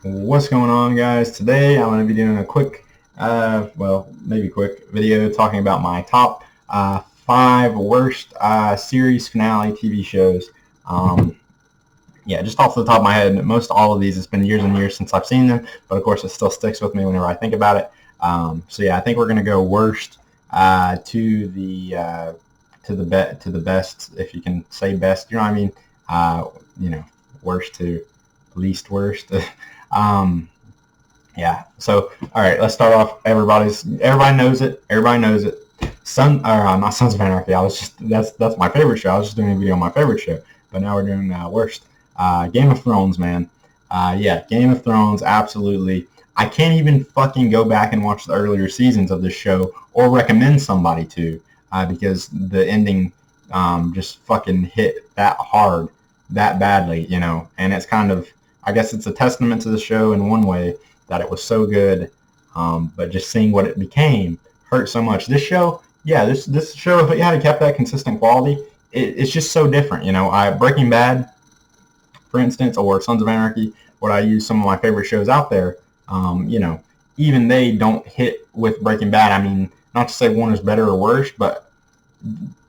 What's going on, guys? Today I'm going to be doing a quick, maybe quick video talking about my top 5 worst series finale TV shows. Just off the top of my head, most all of these, it's been years and years since I've seen them, but of course it still sticks with me whenever I think about it. I think we're going to go worst to the best, if you can say best. You know what I mean? Worst to least worst. So all right, let's start off. Everybody knows it. Everybody knows it. Not Sons of Anarchy. That's my favorite show. I was just doing a video on my favorite show, but now we're doing worst. Game of Thrones, man. Game of Thrones, absolutely. I can't even fucking go back and watch the earlier seasons of this show or recommend somebody to, because the ending just fucking hit that hard, that badly, and it's kind of, I guess it's a testament to the show in one way that it was so good, but just seeing what it became hurt so much. This show, this show, if it had kept that consistent quality, it's just so different, Breaking Bad, for instance, or Sons of Anarchy, what I use some of my favorite shows out there, even they don't hit with Breaking Bad. I mean, not to say one is better or worse, but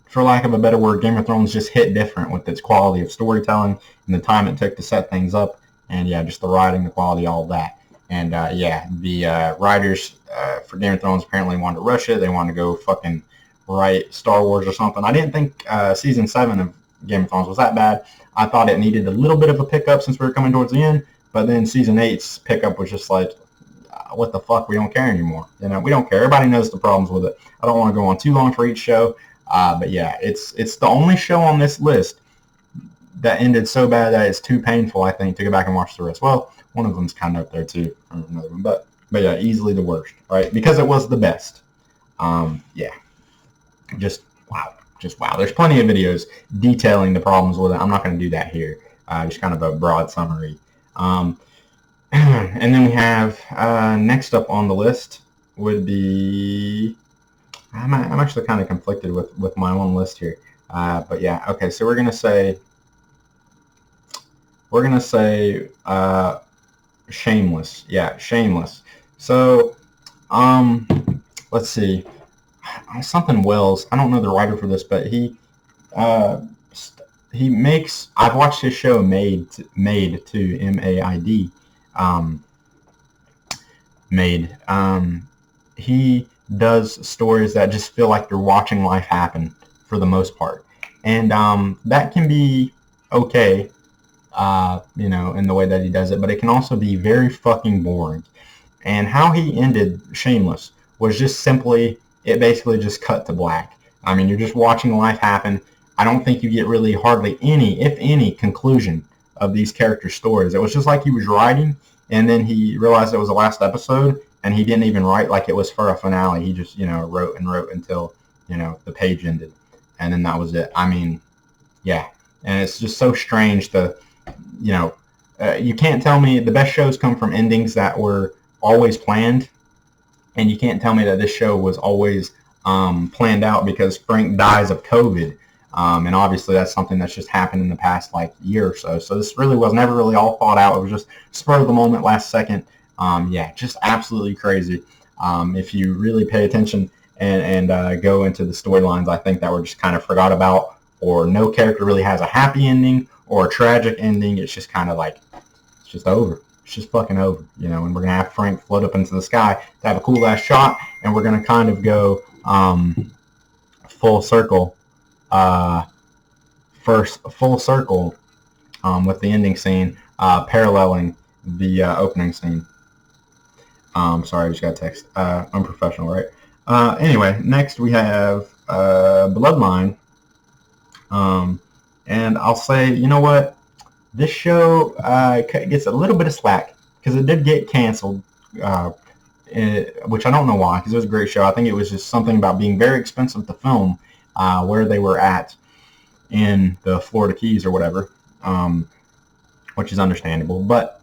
for lack of a better word, Game of Thrones just hit different with its quality of storytelling and the time it took to set things up, and just the writing, the quality, all of that. And the writers for Game of Thrones apparently wanted to rush it. They wanted to go fucking write Star Wars or something. I didn't think season 7 of Game of Thrones was that bad. I thought it needed a little bit of a pickup since we were coming towards the end, but then season 8's pickup was just like, what the fuck? We don't care anymore. We don't care. Everybody knows the problems with it. I don't want to go on too long for each show, but it's the only show on this list that ended so bad that it's too painful, I think, to go back and watch the rest. Well, one of them's kind of up there too, another one, but easily the worst, right? Because it was the best. Just wow. There's plenty of videos detailing the problems with it. I'm not going to do that here. Just kind of a broad summary. And then we have next up on the list would be, I'm actually kind of conflicted with my own list here. Okay. So we're gonna say Shameless. Yeah, Shameless. So let's see. Something Wells. I don't know the writer for this, but he makes. I've watched his show Made to MAID. Made. He does stories that just feel like you're watching life happen for the most part, and that can be okay, in the way that he does it, but it can also be very fucking boring. And how he ended Shameless was just simply, it basically just cut to black. I mean, you're just watching life happen. I don't think you get really hardly any, if any, conclusion of these characters' stories. It was just like he was writing, and then he realized it was the last episode, and he didn't even write like it was for a finale. He just, wrote and wrote until, the page ended. And then that was it. I mean, yeah. And it's just so strange to, you can't tell me the best shows come from endings that were always planned, and you can't tell me that this show was always planned out because Frank dies of COVID, and obviously that's something that's just happened in the past year or so. So this really was never really all thought out. It was just spur of the moment, last second. Just absolutely crazy. If you really pay attention and go into the storylines, I think that were just kind of forgot about, or no character really has a happy ending or a tragic ending. It's just kind of like, it's just over. It's just fucking over, and we're going to have Frank float up into the sky to have a cool ass shot, and we're going to kind of go full circle, with the ending scene paralleling the opening scene. Sorry, I just got a text. Unprofessional, right? Anyway, next we have Bloodline. And I'll say, you know what? This show gets a little bit of slack because it did get canceled, which I don't know why, because it was a great show. I think it was just something about being very expensive to film where they were at in the Florida Keys or whatever, which is understandable. But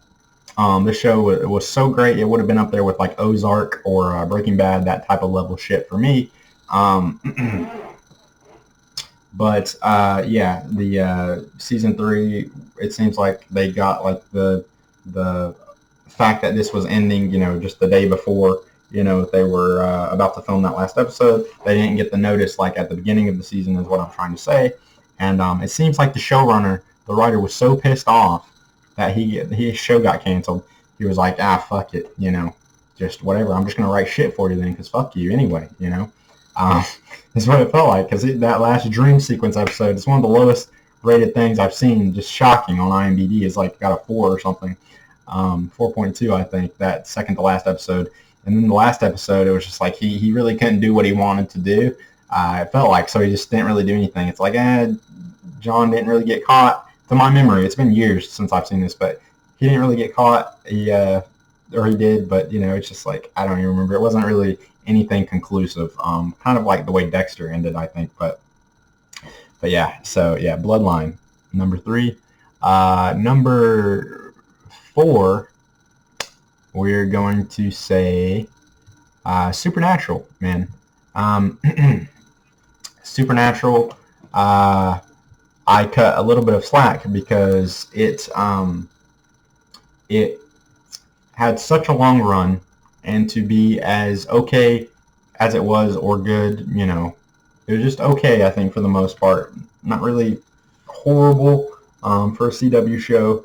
this show was so great, it would have been up there with like Ozark or Breaking Bad, that type of level shit for me. But the season 3, it seems like they got like the fact that this was ending, just the day before, they were about to film that last episode. They didn't get the notice like at the beginning of the season is what I'm trying to say. And it seems like the showrunner, the writer, was so pissed off that his show got canceled. He was like, fuck it, just whatever. I'm just going to write shit for you then because fuck you anyway, That's what it felt like because that last dream sequence episode is one of the lowest rated things I've seen. Just shocking on IMDb. It's like got a 4 or something. 4.2, I think, that second to last episode. And then the last episode, it was just like he really couldn't do what he wanted to do. It felt like, so he just didn't really do anything. It's like, John didn't really get caught. To my memory, it's been years since I've seen this, but he didn't really get caught. He did, but, it's just like, I don't even remember. It wasn't really anything conclusive. Kind of like the way Dexter ended, I think. But yeah, so yeah, Bloodline, number 3. Number 4, we're going to say Supernatural, man. Supernatural, I cut a little bit of slack because it had such a long run, and to be as okay as it was or good, it was just okay, I think, for the most part. Not really horrible for a CW show,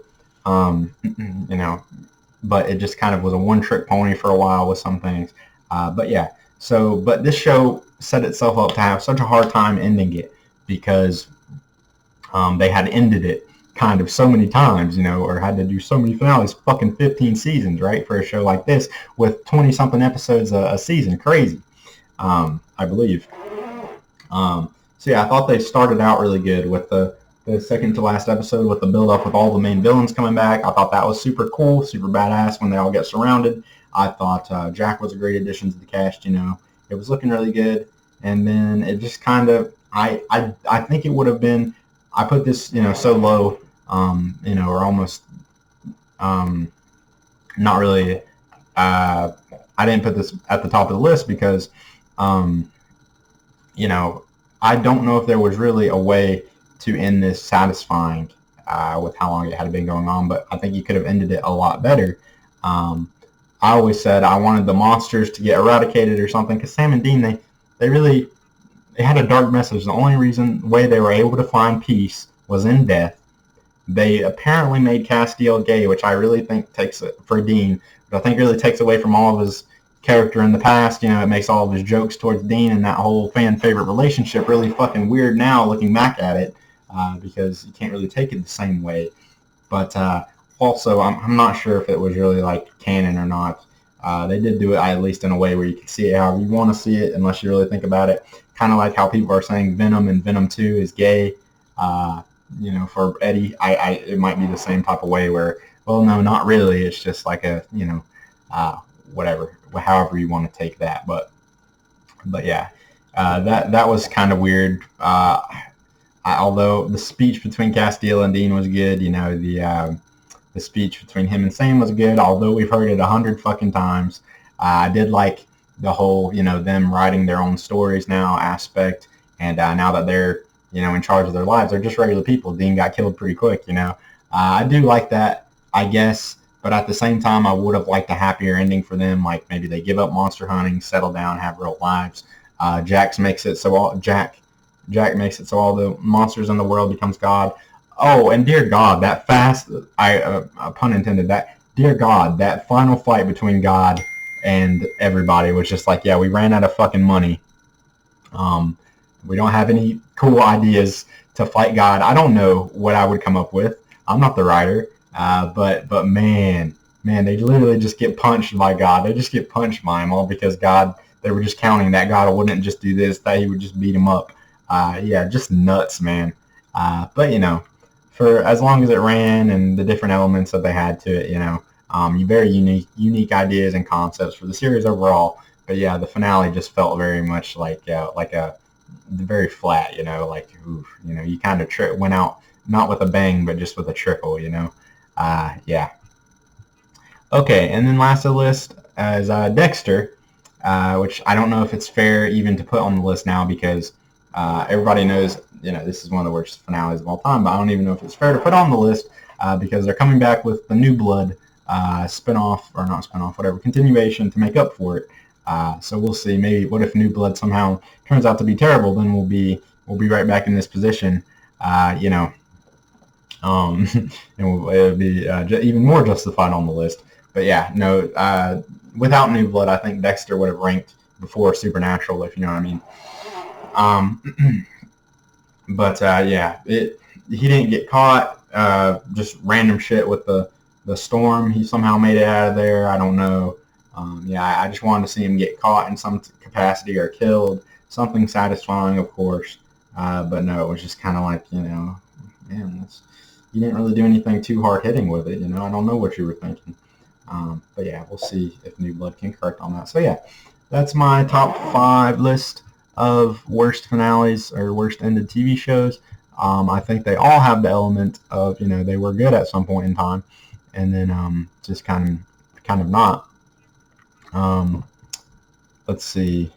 but it just kind of was a one-trick pony for a while with some things. But yeah, but this show set itself up to have such a hard time ending it because they had ended it kind of so many times, or had to do so many finales, fucking 15 seasons, right, for a show like this with 20-something episodes a season. Crazy, I believe. So yeah, I thought they started out really good with the second to last episode with the build-up with all the main villains coming back. I thought that was super cool, super badass when they all get surrounded. I thought Jack was a great addition to the cast, It was looking really good. And then it just kind of, I think it would have been, I put this, so low, or almost, not really, I didn't put this at the top of the list because, I don't know if there was really a way to end this satisfying with how long it had been going on, but I think you could have ended it a lot better. I always said I wanted the monsters to get eradicated or something because Sam and Dean, they had a dark message. The only way they were able to find peace was in death. They apparently made Castiel gay, which I really think takes it for Dean, but I think really takes away from all of his character in the past. It makes all of his jokes towards Dean and that whole fan favorite relationship really fucking weird now looking back at it, because you can't really take it the same way. But also, I'm not sure if it was really like canon or not. They did do it at least in a way where you can see it however you want to see it, unless you really think about it. Kind of like how people are saying Venom and Venom 2 is gay. For Eddie, it might be the same type of way where, well, no, not really. It's just like a, whatever, however you want to take that. But yeah, that was kind of weird. Although the speech between Castiel and Dean was good, the speech between him and Sam was good. Although we've heard it 100 fucking times, I did like the whole, them writing their own stories now aspect. And now that they're, in charge of their lives, they're just regular people. Dean got killed pretty quick, I do like that, I guess. But at the same time, I would have liked a happier ending for them. Like maybe they give up monster hunting, settle down, have real lives. Jack makes it so all the monsters in the world becomes God. Oh, and dear God, that pun intended, that dear God, that final fight between God and everybody was just like, yeah, we ran out of fucking money. We don't have any cool ideas to fight God. I don't know what I would come up with. I'm not the writer. But man, they literally just get punched by God. They just get punched by him all because they were just counting that God wouldn't just do this, that he would just beat him up. Yeah, just nuts, man. But, for as long as it ran and the different elements that they had to it, very unique ideas and concepts for the series overall. But yeah, the finale just felt very much like a very flat, you kind of went out not with a bang, but just with a trickle, yeah. Okay, and then last on the list is Dexter, which I don't know if it's fair even to put on the list now because everybody knows, this is one of the worst finales of all time, but I don't even know if it's fair to put on the list because they're coming back with the new blood spinoff, or not spinoff, whatever, continuation to make up for it. So we'll see. Maybe what if New Blood somehow turns out to be terrible? Then we'll be right back in this position. You know, and it'll be even more justified on the list. But yeah, no, without New Blood, I think Dexter would have ranked before Supernatural, if you know what I mean. But yeah, he didn't get caught. Just random shit with the storm. He somehow made it out of there. I don't know. Yeah, I just wanted to see him get caught in some capacity or killed. Something satisfying, of course. But no, it was just kind of like, you know, man, you didn't really do anything too hard-hitting with it. You know, I don't know what you were thinking. But yeah, we'll see if New Blood can correct on that. So yeah, that's my top 5 list of worst finales or worst ended TV shows. I think they all have the element of, you know, they were good at some point in time, and then just kind of not. Let's see.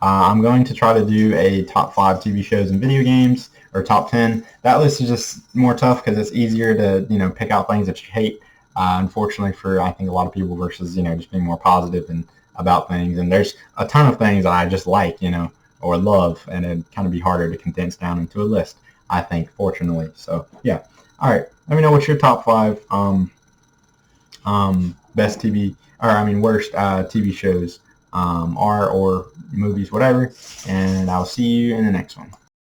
I'm going to try to do a top 5 TV shows and video games, or top 10. That list is just more tough because it's easier to, you know, pick out things that you hate. Unfortunately for, I think, a lot of people versus, you know, just being more positive and about things. And there's a ton of things that I just like, you know, or love, and it'd kind of be harder to condense down into a list, I think, fortunately. So yeah. All right. Let me know what your top 5 best TV, or I mean worst TV shows are, or movies, whatever. And I'll see you in the next one.